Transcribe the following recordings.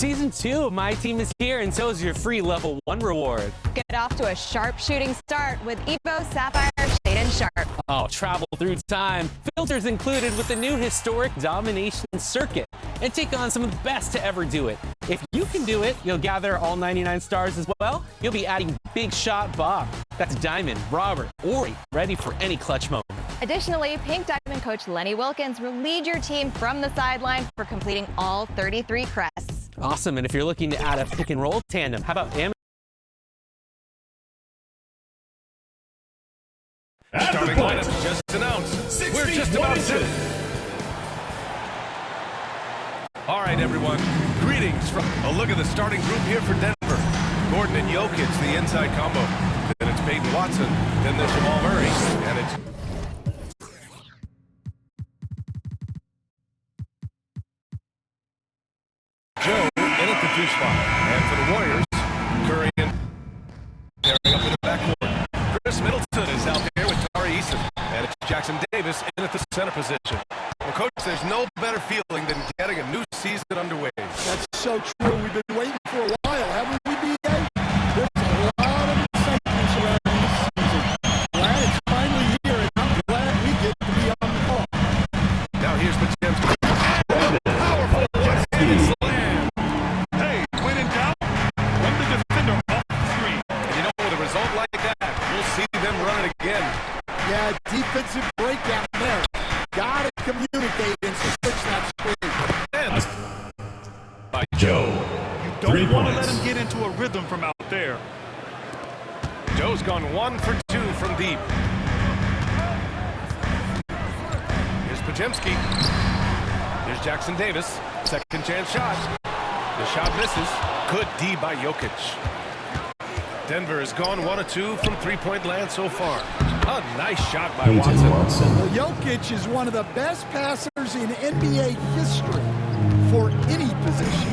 Season 2 of My Team is here, and so is your free Level 1 reward. Get off to a sharp shooting start with Evo Sapphire Shade and Sharp. Oh, travel through time. Filters included with the new historic Domination Circuit. And take on some of the best to ever do it. If you can do it, you'll gather all 99 stars as well. You'll be adding Big Shot Bob. That's Diamond, Robert, Ori, ready for any clutch moment. Additionally, Pink Diamond coach Lenny Wilkins will lead your team from the sideline for completing all 33 crests. Awesome, and if you're looking to add a pick and roll tandem, how about Starting lineup just announced. We're just about to. All right, everyone. Greetings from a look at the starting group here for Denver. Gordon and Jokic, the inside combo. Then it's Peyton Watson. Then there's Jamal Murray. And it's Joe in at the 2 spot. And for the Warriors, Curry and pairing up in the backcourt. Chris Middleton is out there with Tari Eason. And it's Jackson Davis in at the center position. Well, Coach, there's no better feeling than getting a new season underway. That's so true. We've been waiting for a while, haven't we, B.A.? There's a lot of excitement surrounding this season. Glad it's finally here, and I'm glad we get to be on the call. Now here's Podziemski. Powerful one-handed slam. Hey, when in doubt, run the defender off the screen. And you know, with a result like that, we'll see them run it again. Yeah, defensive breakdown there. Gotta communicate and switch that screen. And by Joe. You don't want to let him get into a rhythm from out there. Joe's gone 1 for 2 from deep. Here's Podziemski. Here's Jackson Davis. Second chance shot. The shot misses. Good D by Jokic. Denver has gone 1 of 2 from three-point land so far. A nice shot by Watson. Well, Jokic is one of the best passers in NBA history for any position.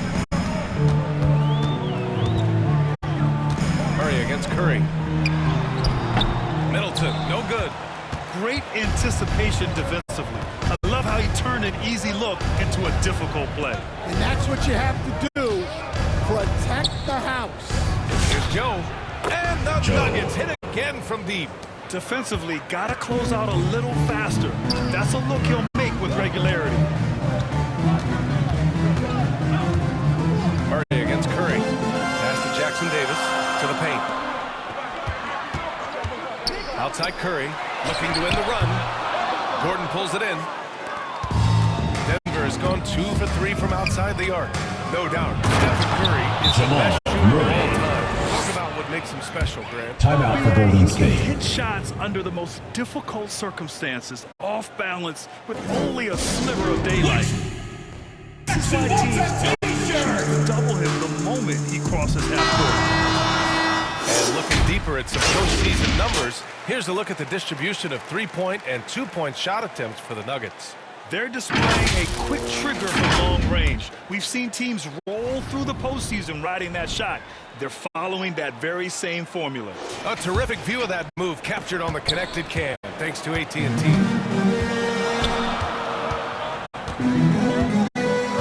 Murray against Curry. Middleton, no good. Great anticipation defensively. I love how he turned an easy look into a difficult play. And that's what you have to do. Protect the house. Here's Joe. And the Nuggets hit again from deep. Defensively, gotta close out a little faster. That's a look he'll make with regularity. Murray against Curry. Pass to Jackson Davis to the paint. Outside Curry, looking to end the run. Gordon pulls it in. Denver has gone 2 for 3 from outside the arc. No doubt, Stephen Curry is the best shooter of all time. Talk about what makes him special, Grant. Timeout for Golden State. He can hit shots under the most difficult circumstances, off balance, with only a sliver of daylight. This is why teams double him the moment he crosses half court. And looking deeper at some postseason numbers, here's a look at the distribution of 3-point and 2-point shot attempts for the Nuggets. They're displaying a quick trigger from long range. We've seen teams roll through the postseason riding that shot. They're following that very same formula. A terrific view of that move captured on the connected cam, thanks to AT&T.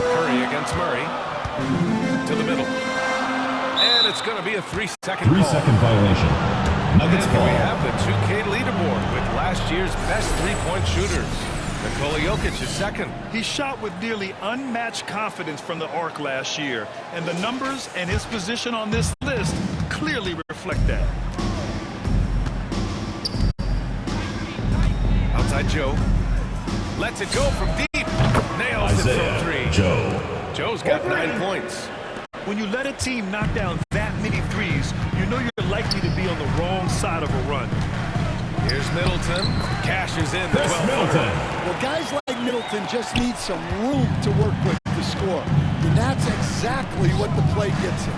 Curry against Murray. To the middle. And it's going to be a 3-second call. 3-second violation. Nuggets and ball. we have the 2K leaderboard with last year's best 3-point shooters. Nikola Jokic is second. He shot with nearly unmatched confidence from the arc last year, and the numbers and his position on this list clearly reflect that. Outside Joe. Lets it go from deep. Nails Isaiah it from 3. Joe's got 9 points. When you let a team knock down that many threes, you know you're likely to be on the wrong side of a run. Here's Middleton. Cashes in the 12th. Middleton. Well, guys like Middleton just need some room to work with to score. And that's exactly what the play gets him.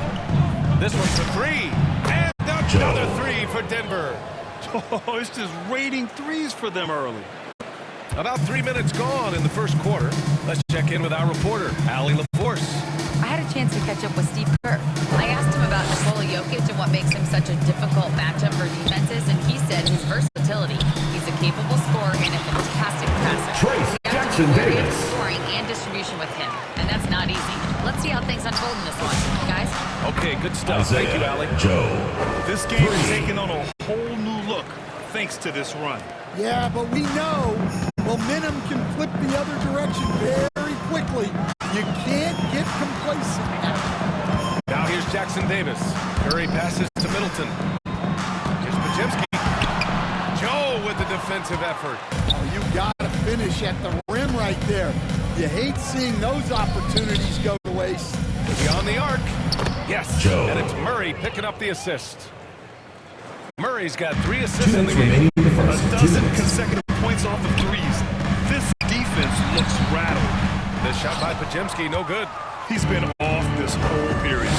This one's a 3. And another 3 for Denver. Oh, it's just raining threes for them early. About 3 minutes gone in the first quarter. Let's check in with our reporter, Allie LaForce. I had a chance to catch up with Steve Kerr. I asked him about Nikola Jokic and what makes him such a difficult matchup for defenses, and he said his versatility. He's a capable scorer and a fantastic passer. Trace Jackson Davis. Davis. Scoring and distribution with him, and that's not easy. Let's see how things unfold in this one. good stuff. Thank you, Allie. Joe. This game is taking on a whole new look thanks to this run. Yeah, but we know momentum can flip the other direction very quickly. You can't get complacent. Now here's Jackson Davis. Curry passes to Middleton. Here's Podziemski. Joe with the defensive effort. Oh, you got to finish at the rim right there. You hate seeing those opportunities go to waste. Beyond the arc. Yes. Joe. And it's Murray picking up the assist. Murray's got 3 assists 2 in the minutes game. remaining in the A first. 2 dozen minutes. consecutive points off of threes. This defense looks rattled. The shot by Podziemski, no good. He's been off this whole period,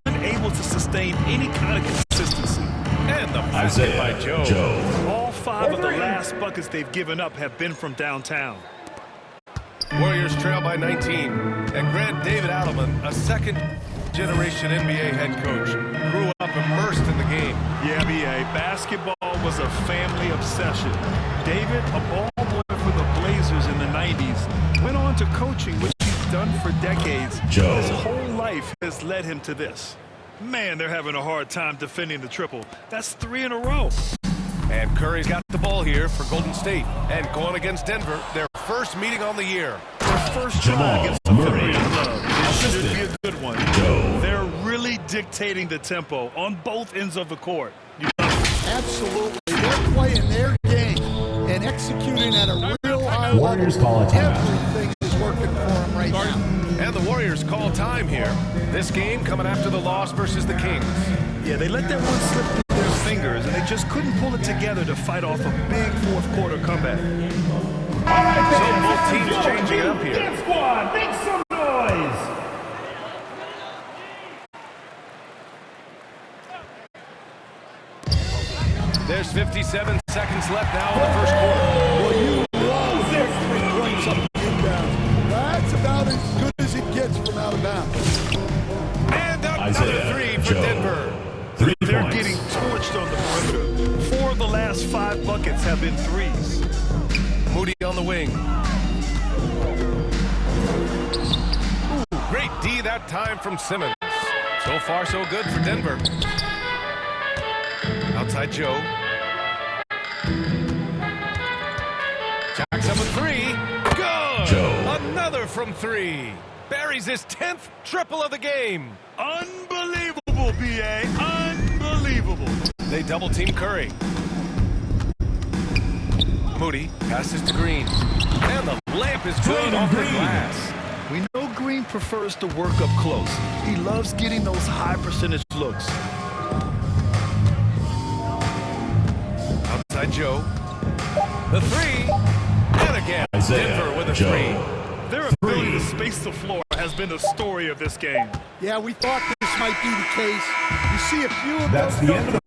unable to sustain any kind of consistency. And the basket by Isaiah Joe. All 5 of the last buckets they've given up have been from downtown. Warriors trail by 19. And Grant David Adelman, a second-generation NBA head coach, grew up immersed in the game. Yeah, B.A., basketball was a family obsession. David, a ball boy for the Blazers in the 90s, went on to coaching, which he's done for decades. Joe. His whole life has led him to this. Man, they're having a hard time defending the triple. That's 3 in a row. And Curry's got the ball here for Golden State. And going against Denver, their first meeting on the year. Their first try Jamal against the Murray. Thunder club. It should be a good one. Joe. They're really dictating the tempo on both ends of the court. Absolutely. They're playing their game and executing at a real high Warriors level. call a timeout. Everything is working for them right now. And the Warriors call time here. This game coming after the loss versus the Kings. Yeah, they let that one slip through their fingers, and they just couldn't pull it together to fight off a big fourth-quarter comeback. So both teams changing it up here. Squad, make some noise. There's 57 seconds left now in the first quarter. Well, you love this 3 points up the inbound. That's about as good as it gets from out of bounds. And another Isaiah 3 for Joe. Denver. 3 They're points. getting torched on the perimeter. 4 of the last 5 buckets have been threes. Moody on the wing. Ooh, great D that time from Simmons. So far, so good for Denver. Outside Joe. Jacks up a 3. Good. Joe. Another from 3. Buries his 10th triple of the game. Unbelievable, B.A. Unbelievable. They double team Curry. Moody passes to Green. And the lamp is good off the glass. We know Green prefers to work up close. He loves getting those high percentage looks. Outside Joe. The 3. And again, Isaiah Denver with a Joe. 3. Their ability to space the floor has been the story of this game. Yeah, we thought this might be the case. You see a few of That's those the end of the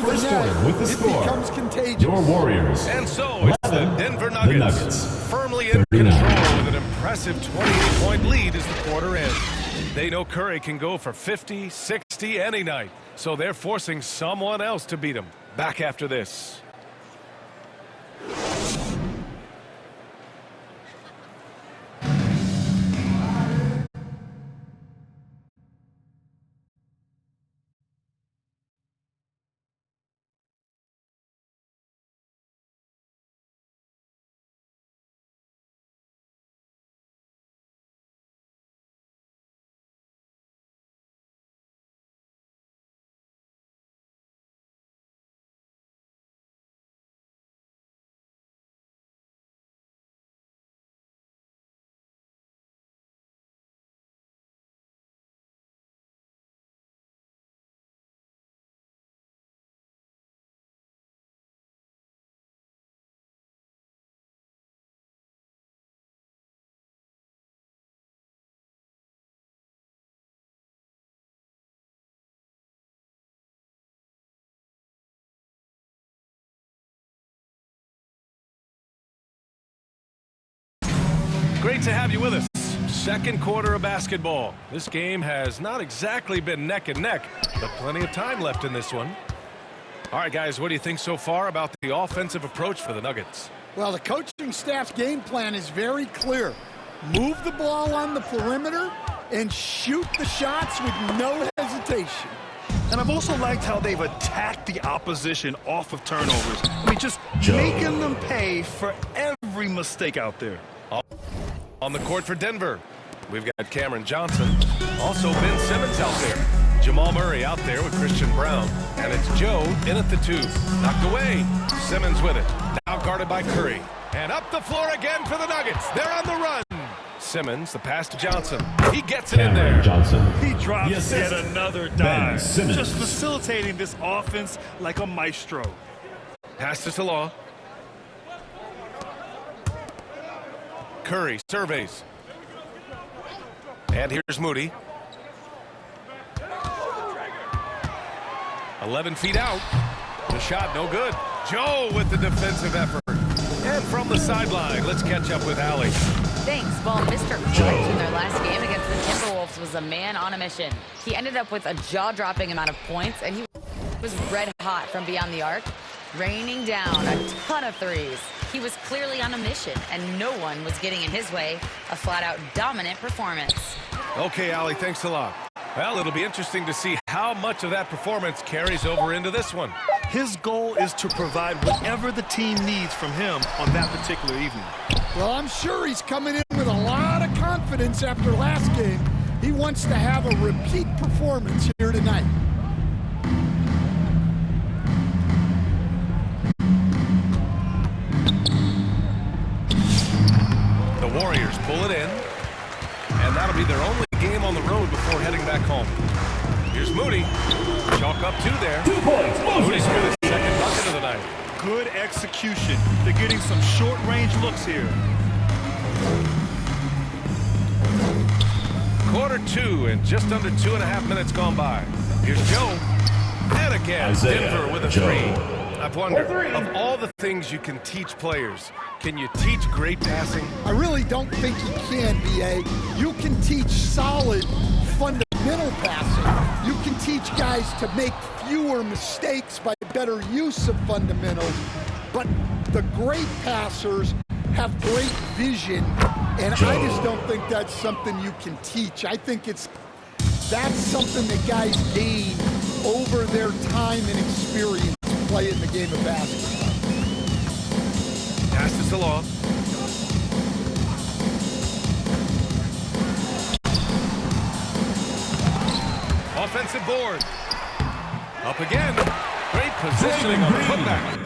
first quarter with the It score. becomes contagious. Your Warriors. And so it's the 11, Denver the Nuggets, Nuggets. firmly in 39. control with an impressive 28-point lead as the quarter ends. They know Curry can go for 50, 60 any night, so they're forcing someone else to beat him. Back after this. Great to have you with us. Second quarter of basketball. This game has not exactly been neck and neck, but plenty of time left in this one. All right, guys, what do you think so far about the offensive approach for the Nuggets? Well, the coaching staff's game plan is very clear. Move the ball on the perimeter and shoot the shots with no hesitation. And I've also liked how they've attacked the opposition off of turnovers. I mean, just Joe. making them pay for every mistake out there. On the court for Denver, we've got Cameron Johnson. Also Ben Simmons out there. Jamal Murray out there with Christian Brown. And it's Joe in at the 2. Knocked away. Simmons with it. Now guarded by Curry. And up the floor again for the Nuggets. They're on the run. Simmons, the pass to Johnson. He gets it in there. Johnson. He drops Yes, yet yes. another Ben dive. Simmons. Just facilitating this offense like a maestro. Pass to Salah. Curry surveys. And here's Moody. 11 feet out. The shot no good. Joe with the defensive effort. And from the sideline, let's catch up with Allie. Thanks. Well, Mr. Clutch in their last game against the Timberwolves was a man on a mission. He ended up with a jaw-dropping amount of points, and he was red hot from beyond the arc, raining down a ton of threes. He was clearly on a mission, and no one was getting in his way. A flat-out dominant performance. Okay, Allie, thanks a lot. Well, it'll be interesting to see how much of that performance carries over into this one. His goal is to provide whatever the team needs from him on that particular evening. Well, I'm sure he's coming in with a lot of confidence after last game. He wants to have a repeat performance here tonight. The Warriors pull it in, and that'll be their only game on the road before heading back home. Here's Moody. Chalk up 2 there. 2 points. Moody's got his second bucket of the night. Good execution. They're getting some short-range looks here. Quarter 2 and just under 2.5 minutes gone by. Here's Joe. And again, Isaiah Denver with a Joe. 3. I've wondered, of all the things you can teach players, can you teach great passing? I really don't think you can, B.A. You can teach solid, fundamental passing. You can teach guys to make fewer mistakes by better use of fundamentals. But the great passers have great vision, and I just don't think that's something you can teach. I think that's something that guys gain over their time and experience playing the game of basketball. Pass to Salah. Offensive board. Up again. Great positioning on the putback.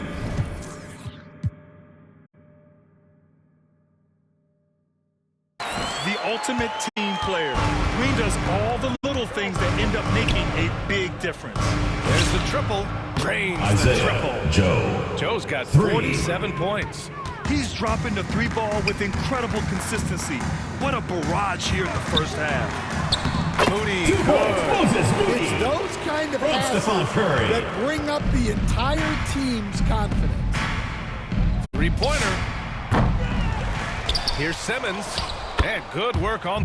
The ultimate team player. Green does all the little things that end up making a big difference. There's the triple. Drains the Isaiah triple. Joe. Joe's got 3. 47 points. He's dropping the 3-ball with incredible consistency. What a barrage here in the first half. Moody. 2 points. Moses Moody. It's those kind of From passes Stephen Curry. that bring up the entire team's confidence. 3-pointer. Here's Simmons. And good work on.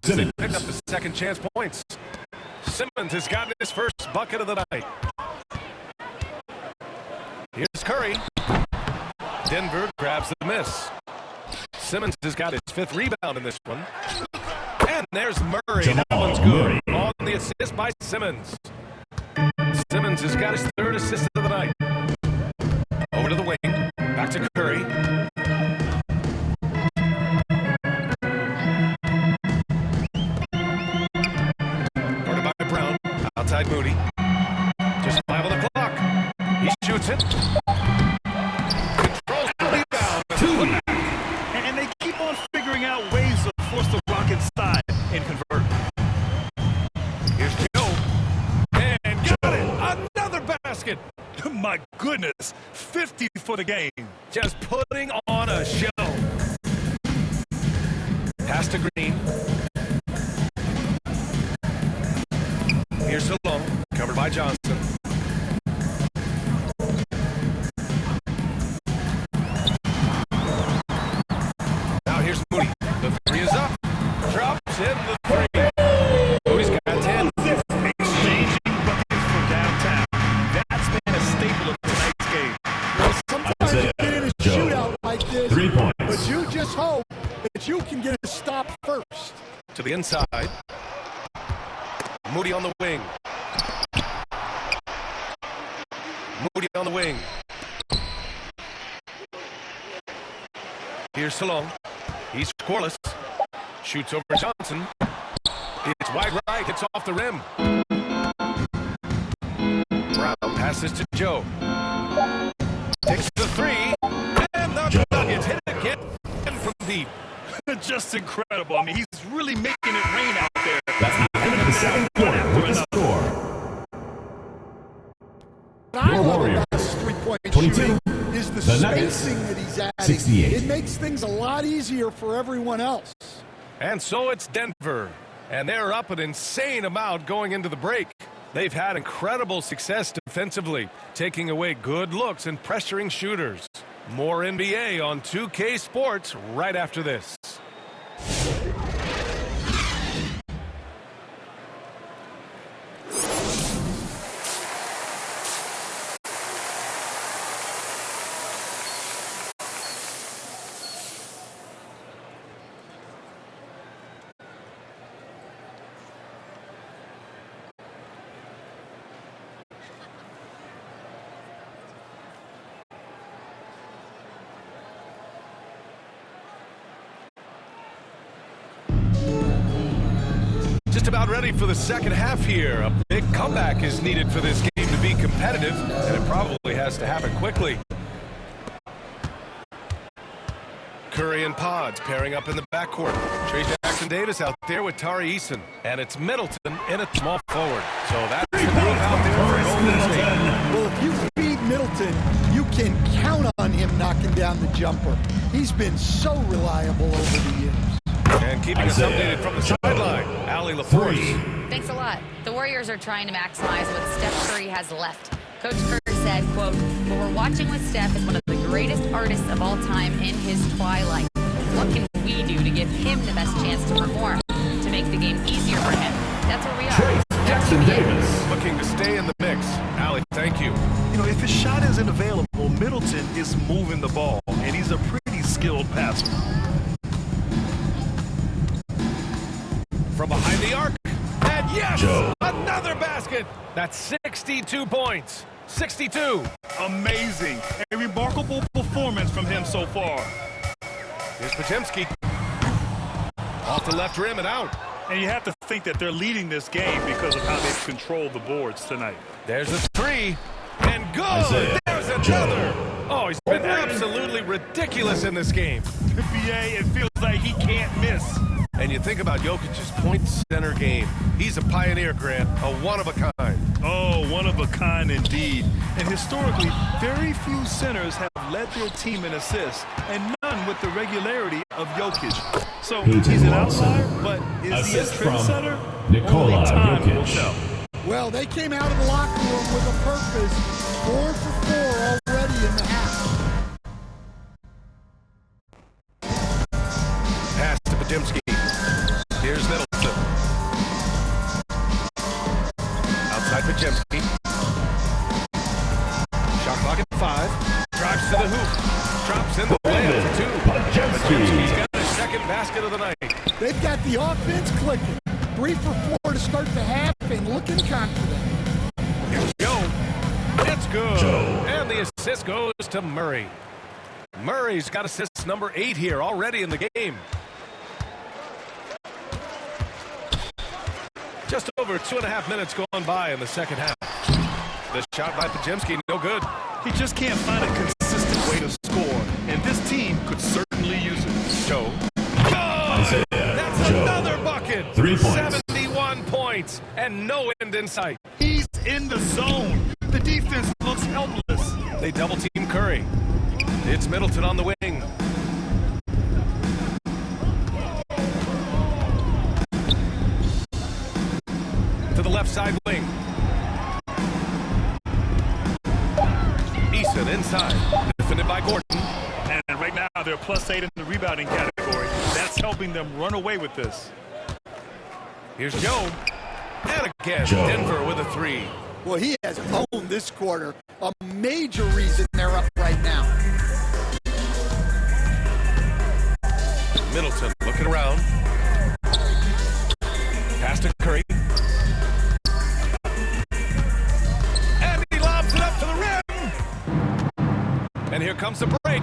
Simmons. Picked up the second chance points. Simmons has gotten his first bucket of the night. Here's Curry. Denver grabs the miss. Simmons has got his 5th rebound in this one. And there's Murray. Jamal That one's good. Murray. On the assist by Simmons. Simmons has got his 3rd assist of the night. Over to the wing. Back to Curry. Guarded by Brown. Outside Moody. Just 5 on the clock. He shoots it. Controls the rebound. And they keep on figuring out ways to force the rock inside and convert. Here's Joe. And got it. Another basket. My goodness, 50 for the game. Just putting on a show. Pass to Green. Here's Salone, covered by Johnson. this. 3 points. But you just hope that you can get a stop first. To the inside. Moody on the wing. Moody on the wing. Here's Salong. He's scoreless. Shoots over Johnson. It's wide right. It's off the rim. Brown passes to Joe. Takes the three. And the Nuggets hit it again from deep. Just incredible. I mean, he's really making it rain out there. That's the end of the second quarter with the score. What I Your love Warriors, about his three-point 22. shooting is the The Nuggets, spacing that he's adding. 68. It makes things a lot easier for everyone else. And so it's Denver. And they're up an insane amount going into the break. They've had incredible success defensively, taking away good looks and pressuring shooters. More NBA on 2K Sports right after this. Just about ready for the second half here. A big comeback is needed for this game to be competitive, and it probably has to happen quickly. Curry and Pods pairing up in the backcourt. Trey Jackson-Davis out there with Tari Eason. And it's Middleton in a small forward. So that's the group out there for Golden State. Well, if you feed Middleton, you can count on him knocking down the jumper. He's been so reliable over the years. And keeping us updated from the sideline, Allie LaForce. Thanks a lot. The Warriors are trying to maximize what Steph Curry has left. Coach Curry said, quote, "What we're watching with Steph is one of the greatest artists of all time in his twilight. What can we do to give him the best chance to perform, to make the game easier for him?" That's where we are. Jackson-Davis. Looking to stay in the mix. Allie, thank you. You know, if his shot isn't available, Middleton is moving the ball, and he's a pretty skilled passer. From behind the arc. And yes, Joe. another basket. That's 62 points. 62. Amazing. A remarkable performance from him so far. Here's Potemski. Off the left rim and out. And you have to think that they're leading this game because of how they've controlled the boards tonight. There's a three. And good. Isaiah There's Joe. another. Oh, he's been absolutely ridiculous in this game. NBA, it feels like he can't miss. And you think about Jokic's point center game. He's a pioneer, Grant. A one-of-a-kind. Oh, one of a kind indeed. And historically, very few centers have led their team in assists, and none with the regularity of Jokic. So Peyton he's an Watson. outlier, but is Assist he a from trendsetter? Nikola Only time will Jokic. tell. Well, they came out of the locker room with a purpose. 4 for 4 already in the half. Pass to Potemski. Here's Middleton. Outside Potemski. Shot clock at 5. Drives to the hoop. Drops in the layup for 2. Potemski's got his second basket of the night. They've got the offense clicking. 3 for 4 to start the half and looking confident. Here's Joe. It's good. Joe. And the assist goes to Murray. Murray's got assist number 8 here already in the game. Just over 2.5 minutes gone by in the second half. The shot by Potemski, no good. He just can't find a consistent way to score, and this team could certainly use it. Joe. Isaiah That's Joe. another bucket. 3 points. 71 points and no end in sight. He's in the zone. The defense looks helpless. They double team Curry. It's Middleton on the wing. To the left side wing. Eason inside. Defended by Gordon. And right now, they're +8 in the rebounding category. That's helping them run away with this. Here's Joe. And again, Joe. Denver with a 3. Well, he has owned this quarter. A major reason they're up right now. And here comes the break.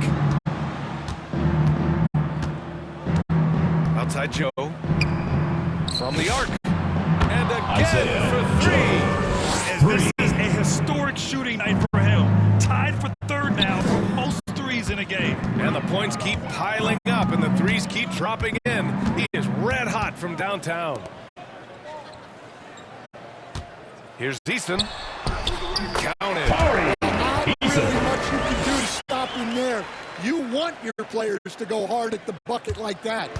Outside Joe. From the arc. And again for three. And this is a historic shooting night for him. Tied for third now for most threes in a game. And the points keep piling up and the threes keep dropping in. He is red hot from downtown. Here's Easton. Counted. Not really much you can do to stop him there. You want your players to go hard at the bucket like that.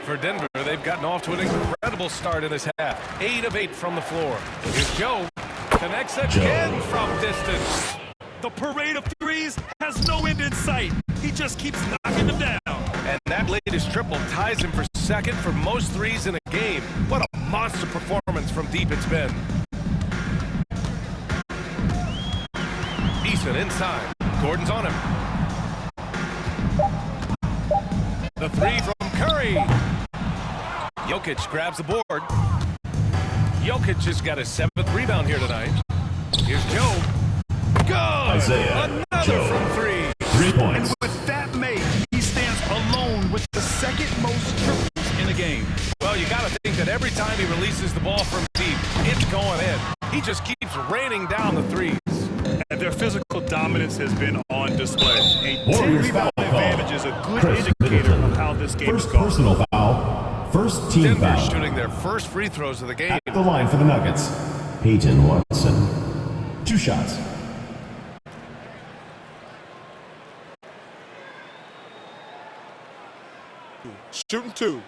For Denver, they've gotten off to an incredible start in this half. 8 of 8 from the floor. Here's Joe. Connects again from distance. The parade of threes has no end in sight. He just keeps knocking them down. And that latest triple ties him for second for most threes in a game. What a monster performance from deep it's been. Easton inside. Gordon's on him. The three from Curry. Jokic grabs the board. Jokic has got his 7th rebound here tonight. Here's Joe. Good! Isaiah Another Joe. from 3. 3 points. With that made, he stands alone with the second most triples in a game. Well, you got to think that every time he releases the ball from deep, it's going in. He just keeps raining down the threes. And their physical dominance has been on display. A 10 Warriors rebound foul advantage call. is a good Chris indicator Middleton. of how this game First is going. personal foul. First team Denver foul. shooting their first free throws of the game. At the line for the Nuggets, Peyton Watson. 2 shots. Shooting 2.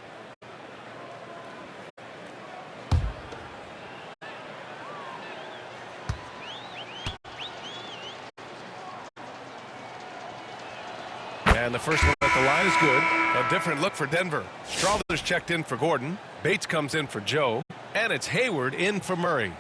And the first one at the line is good. A different look for Denver. Strawther's checked in for Gordon. Bates comes in for Joe. And it's Hayward in for Murray.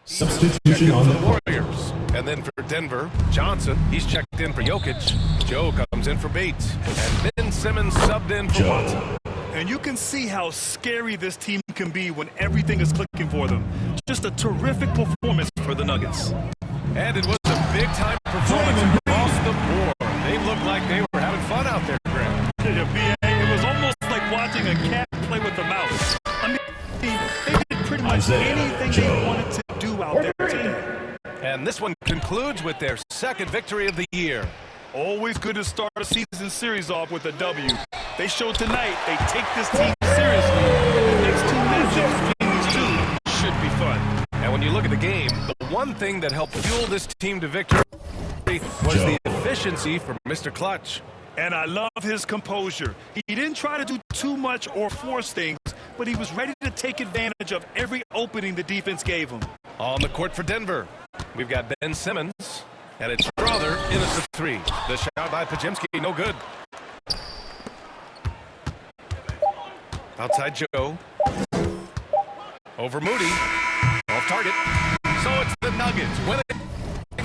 Substitution on the court. Warriors. And then for Denver, Johnson. He's checked in for Jokic. Joe comes in for Bates. And Ben Simmons subbed in for Watson. Joe. And you can see how scary this team can be when everything is clicking for them. Just a terrific performance for the Nuggets. And it was a big-time performance across the board. They looked like they were having fun out there, Graham. It was almost like watching a cat play with a mouse. I mean, they did pretty much Isaiah anything Joe. they wanted to do out there today. And this one concludes with their second victory of the year. Always good to start a season series off with a W. They showed tonight they take this team seriously. The next 2 matchups between these two should be fun. And when you look at the game, the one thing that helped fuel this team to victory was Joe. the efficiency from Mr. Clutch. And I love his composure. He didn't try to do too much or force things, but he was ready to take advantage of every opening the defense gave him. On the court for Denver, we've got Ben Simmons, and it's Strawther in at the 3. The shot by Pajemski, no good. Outside Joe. Over Moody. Off target. So it's the Nuggets winning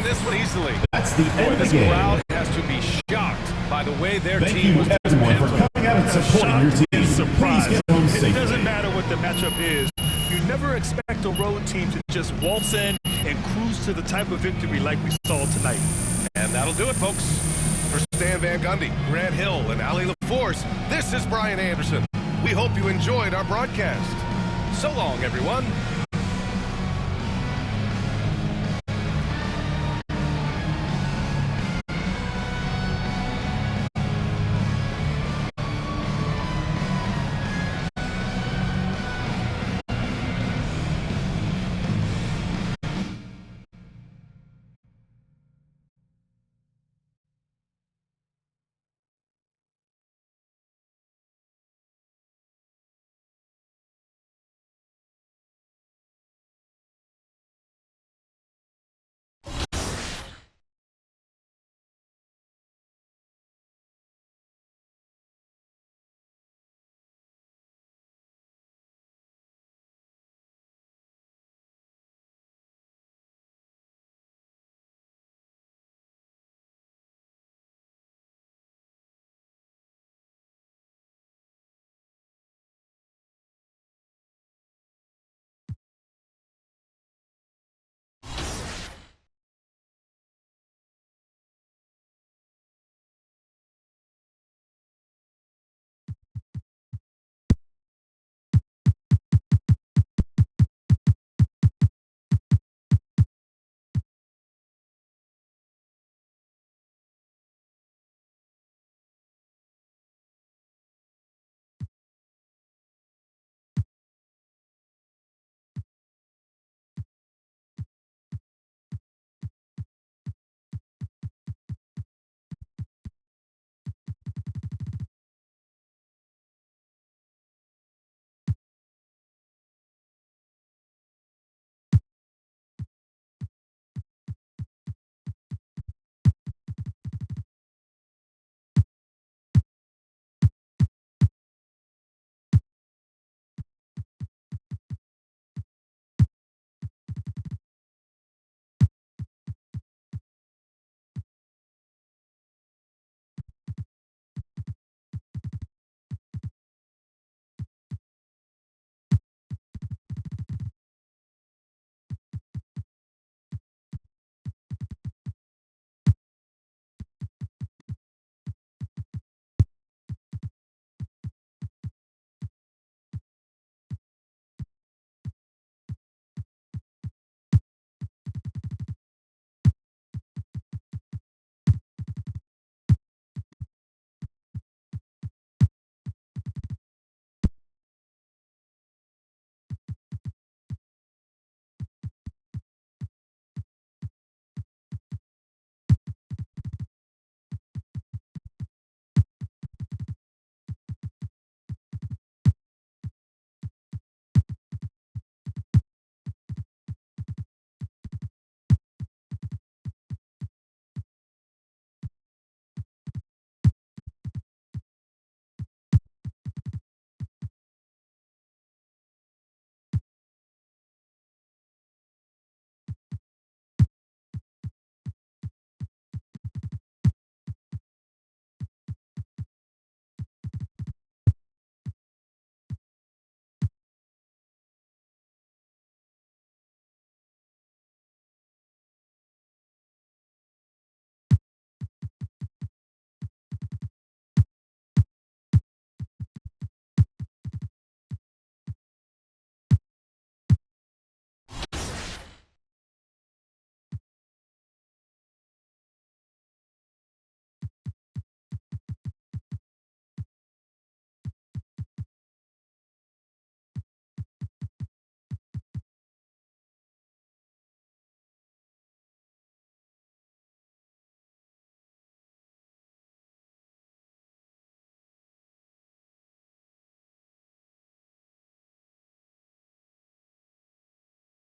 this one easily. That's the end of the This game. crowd has to be shocked by the way their Thank team you was everyone for dismantled. coming out and supporting your team. Please Surprise. get home It safely. doesn't matter what the matchup is. You never expect a road team to just waltz in and cruise to the type of victory like we saw tonight. And that'll do it, folks. For Stan Van Gundy, Grant Hill, and Ali LaForce, this is Brian Anderson. We hope you enjoyed our broadcast. So long, everyone.